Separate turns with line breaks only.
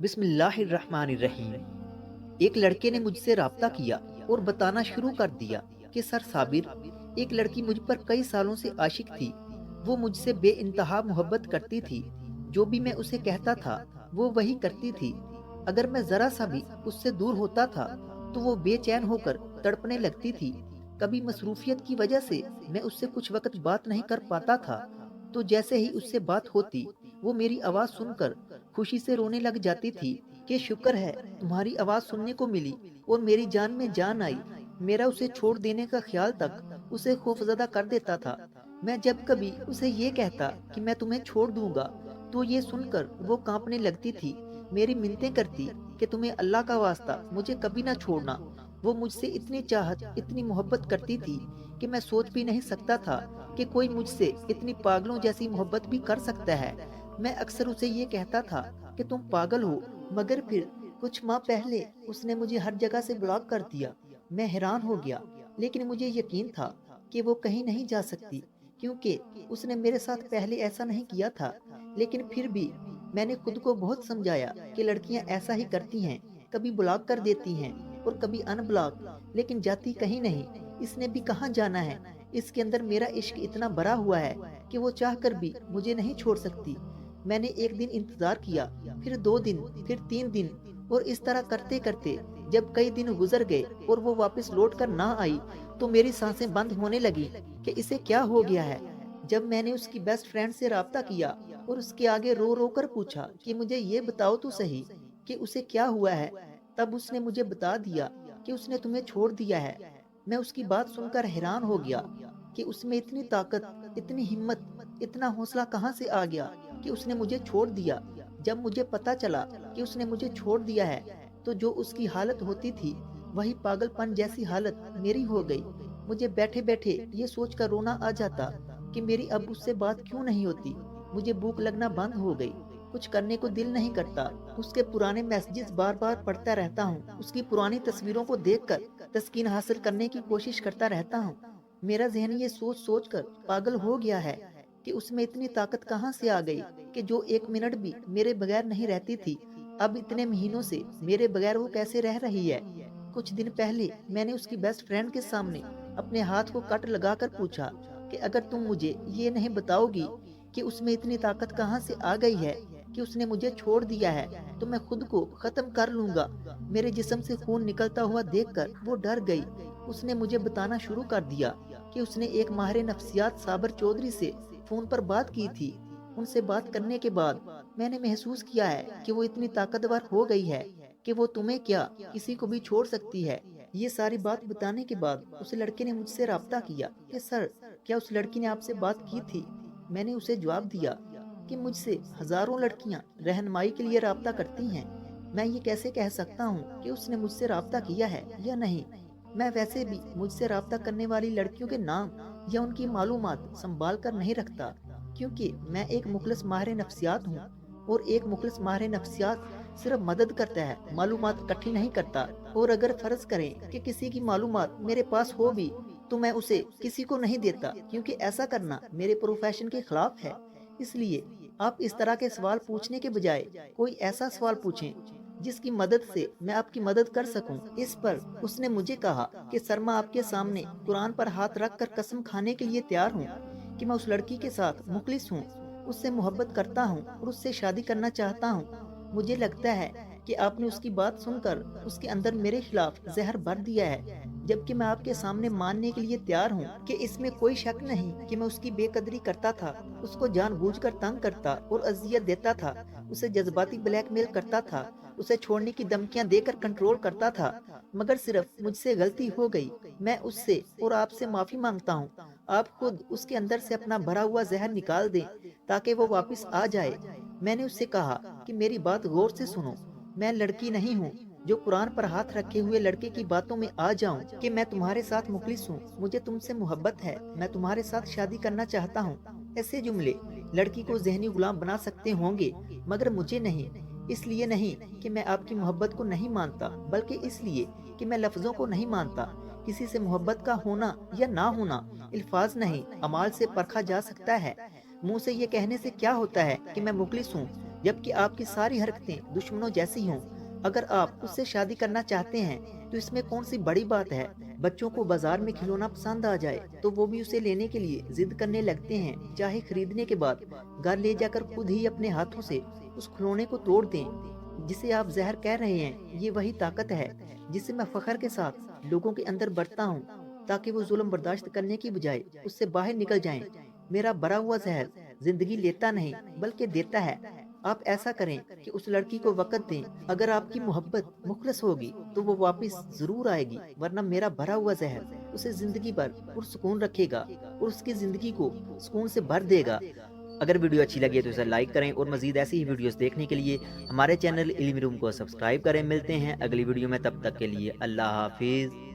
بسم اللہ الرحمن الرحیم۔ ایک لڑکے نے مجھ سے رابطہ کیا اور بتانا شروع کر دیا کہ سر صابر، ایک لڑکی مجھ پر کئی سالوں سے عاشق تھی۔ وہ مجھ سے بے انتہا محبت کرتی تھی۔ جو بھی میں اسے کہتا تھا وہ وہی کرتی تھی۔ اگر میں ذرا سا بھی اس سے دور ہوتا تھا تو وہ بے چین ہو کر تڑپنے لگتی تھی۔ کبھی مصروفیت کی وجہ سے میں اس سے کچھ وقت بات نہیں کر پاتا تھا تو جیسے ہی اس سے بات ہوتی وہ میری آواز سن کر خوشی سے رونے لگ جاتی تھی کہ شکر ہے تمہاری آواز سننے کو ملی اور میری جان میں جان آئی۔ میرا اسے چھوڑ دینے کا خیال تک اسے خوفزدہ کر دیتا تھا۔ میں جب کبھی اسے یہ کہتا کہ میں تمہیں چھوڑ دوں گا تو یہ سن کر وہ کانپنے لگتی تھی، میری منتیں کرتی کہ تمہیں اللہ کا واسطہ مجھے کبھی نہ چھوڑنا۔ وہ مجھ سے اتنی چاہت، اتنی محبت کرتی تھی کہ میں سوچ بھی نہیں سکتا تھا کہ کوئی مجھ سے اتنی پاگلوں جیسی محبت بھی کر سکتا ہے۔ میں اکثر اسے یہ کہتا تھا کہ تم پاگل ہو، مگر پھر کچھ ماہ پہلے اس نے مجھے ہر جگہ سے بلاک کر دیا۔ میں حیران ہو گیا، لیکن مجھے یقین تھا کہ وہ کہیں نہیں جا سکتی کیونکہ اس نے میرے ساتھ پہلے ایسا نہیں کیا تھا۔ لیکن پھر بھی میں نے خود کو بہت سمجھایا کہ لڑکیاں ایسا ہی کرتی ہیں، کبھی بلاک کر دیتی ہیں اور کبھی ان بلاک، لیکن جاتی کہیں نہیں۔ اس نے بھی کہاں جانا ہے؟ اس کے اندر میرا عشق اتنا بھرا ہوا ہے کہ وہ چاہ کر بھی مجھے نہیں چھوڑ سکتی۔ میں نے ایک دن انتظار کیا، پھر 2 دن، پھر 3 دن، اور اس طرح کرتے کرتے جب کئی دن گزر گئے اور وہ واپس لوٹ کر نہ آئی تو میری سانسیں بند ہونے لگی کہ اسے کیا ہو گیا ہے۔ جب میں نے اس کی بیسٹ فرینڈ سے رابطہ کیا اور اس کے آگے رو رو کر پوچھا کہ مجھے یہ بتاؤ تو صحیح کہ اسے کیا ہوا ہے، تب اس نے مجھے بتا دیا کہ اس نے تمہیں چھوڑ دیا ہے۔ میں اس کی بات سن کر حیران ہو گیا کہ اس میں اتنی طاقت، اتنی ہمت، اتنا حوصلہ کہاں سے آ گیا کہ اس نے مجھے چھوڑ دیا۔ جب مجھے پتا چلا کہ اس نے مجھے چھوڑ دیا ہے تو جو اس کی حالت ہوتی تھی وہی پاگل پن جیسی حالت میری ہو گئی۔ مجھے بیٹھے بیٹھے یہ سوچ کر رونا آ جاتا کہ میری اب اس سے بات کیوں نہیں ہوتی۔ مجھے بھوک لگنا بند ہو گئی، کچھ کرنے کو دل نہیں کرتا۔ اس کے پرانے میسجز بار بار پڑھتا رہتا ہوں، اس کی پرانی تصویروں کو دیکھ کر تسکین حاصل کرنے کی کوشش کرتا رہتا ہوں۔ میرا ذہن یہ سوچ سوچ کر پاگل ہو گیا ہے کہ اس میں اتنی طاقت کہاں سے آ گئی کہ جو 1 منٹ بھی میرے بغیر نہیں رہتی تھی اب اتنے مہینوں سے میرے بغیر وہ کیسے رہ رہی ہے۔ کچھ دن پہلے میں نے اس کی بیسٹ فرینڈ کے سامنے اپنے ہاتھ کو کٹ لگا کر پوچھا کہ اگر تم مجھے یہ نہیں بتاؤ گی کہ اس میں اتنی طاقت کہاں سے آ گئی ہے کہ اس نے مجھے چھوڑ دیا ہے تو میں خود کو ختم کر لوں گا۔ میرے جسم سے خون نکلتا ہوا دیکھ کر وہ ڈر گئی۔ اس نے مجھے بتانا شروع کر دیا کہ اس نے ایک ماہر نفسیات صابر چودھری سے فون پر بات کی تھی۔ ان سے بات کرنے کے بعد میں نے محسوس کیا ہے کہ وہ اتنی طاقتور ہو گئی ہے کہ وہ تمہیں کیا کسی کو بھی چھوڑ سکتی ہے۔ یہ ساری بات بتانے کے بعد اس لڑکے نے مجھ سے رابطہ کیا کہ سر، کیا اس لڑکی نے آپ سے بات کی تھی؟ میں نے اسے جواب دیا کہ مجھ سے ہزاروں لڑکیاں رہنمائی کے لیے رابطہ کرتی ہیں، میں یہ کیسے کہہ سکتا ہوں کہ اس نے مجھ سے رابطہ کیا ہے یا نہیں۔ میں ویسے بھی مجھ سے رابطہ کرنے والی لڑکیوں کے نام یا ان کی معلومات سنبھال کر نہیں رکھتا، کیونکہ میں ایک مخلص ماہر نفسیات ہوں، اور ایک مخلص ماہر نفسیات صرف مدد کرتا ہے، معلومات اکٹھی نہیں کرتا۔ اور اگر فرض کریں کہ کسی کی معلومات میرے پاس ہو بھی تو میں اسے کسی کو نہیں دیتا، کیونکہ ایسا کرنا میرے پروفیشن کے خلاف ہے۔ اس لیے آپ اس طرح کے سوال پوچھنے کے بجائے کوئی ایسا سوال پوچھیں جس کی مدد سے میں آپ کی مدد کر سکوں۔ اس پر اس نے مجھے کہا کہ سر، میں آپ کے سامنے قرآن پر ہاتھ رکھ کر قسم کھانے کے لیے تیار ہوں کہ میں اس لڑکی کے ساتھ مخلص ہوں، اس سے محبت کرتا ہوں اور اس سے شادی کرنا چاہتا ہوں۔ مجھے لگتا ہے کہ آپ نے اس کی بات سن کر اس کے اندر میرے خلاف زہر بھر دیا ہے، جبکہ میں آپ کے سامنے ماننے کے لیے تیار ہوں کہ اس میں کوئی شک نہیں کہ میں اس کی بے قدری کرتا تھا، اس کو جان بوجھ کر تنگ کرتا اور اذیت دیتا تھا، اسے جذباتی بلیک میل کرتا تھا، اسے چھوڑنے کی دھمکیاں دے کر کنٹرول کرتا تھا، مگر صرف مجھ سے غلطی ہو گئی۔ میں اس سے اور آپ سے معافی مانگتا ہوں۔ آپ خود اس کے اندر سے اپنا بھرا ہوا زہر نکال دیں تاکہ وہ واپس آ جائے۔ میں نے اس سے کہا کہ میری بات غور سے سنو، میں لڑکی نہیں ہوں جو قرآن پر ہاتھ رکھے ہوئے لڑکے کی باتوں میں آ جاؤں کہ میں تمہارے ساتھ مخلص ہوں، مجھے تم سے محبت ہے، میں تمہارے ساتھ شادی کرنا چاہتا ہوں۔ ایسے جملے لڑکی کو ذہنی غلام بنا سکتے ہوں گے، مگر مجھے نہیں۔ اس لیے نہیں کہ میں آپ کی محبت کو نہیں مانتا، بلکہ اس لیے کہ میں لفظوں کو نہیں مانتا۔ کسی سے محبت کا ہونا یا نہ ہونا الفاظ نہیں، اعمال سے پرکھا جا سکتا ہے۔ منہ سے یہ کہنے سے کیا ہوتا ہے کہ میں مخلص ہوں، جبکہ آپ کی ساری حرکتیں دشمنوں جیسی ہوں۔ اگر آپ اس سے شادی کرنا چاہتے ہیں تو اس میں کون سی بڑی بات ہے؟ بچوں کو بازار میں کھلونا پسند آ جائے تو وہ بھی اسے لینے کے لیے ضد کرنے لگتے ہیں، چاہے خریدنے کے بعد گھر لے جا کر خود ہی اپنے ہاتھوں سے اس کھلونے کو توڑ دیں۔ جسے آپ زہر کہہ رہے ہیں، یہ وہی طاقت ہے جس سے میں فخر کے ساتھ لوگوں کے اندر بڑھتا ہوں، تاکہ وہ ظلم برداشت کرنے کی بجائے اس سے باہر نکل جائیں۔ میرا بھرا ہوا زہر زندگی لیتا نہیں بلکہ دیتا ہے۔ آپ ایسا کریں کہ اس لڑکی کو وقت دیں۔ اگر آپ کی محبت مخلص ہوگی تو وہ واپس ضرور آئے گی، ورنہ میرا بھرا ہوا زہر اسے زندگی بھر پرسکون رکھے گا اور اس کی زندگی کو سکون سے بھر دے گا۔ اگر ویڈیو اچھی لگے تو اسے لائک کریں اور مزید ایسی ہی ویڈیوز دیکھنے کے لیے ہمارے چینل علمی روم کو سبسکرائب کریں۔ ملتے ہیں اگلی ویڈیو میں، تب تک کے لیے اللہ حافظ۔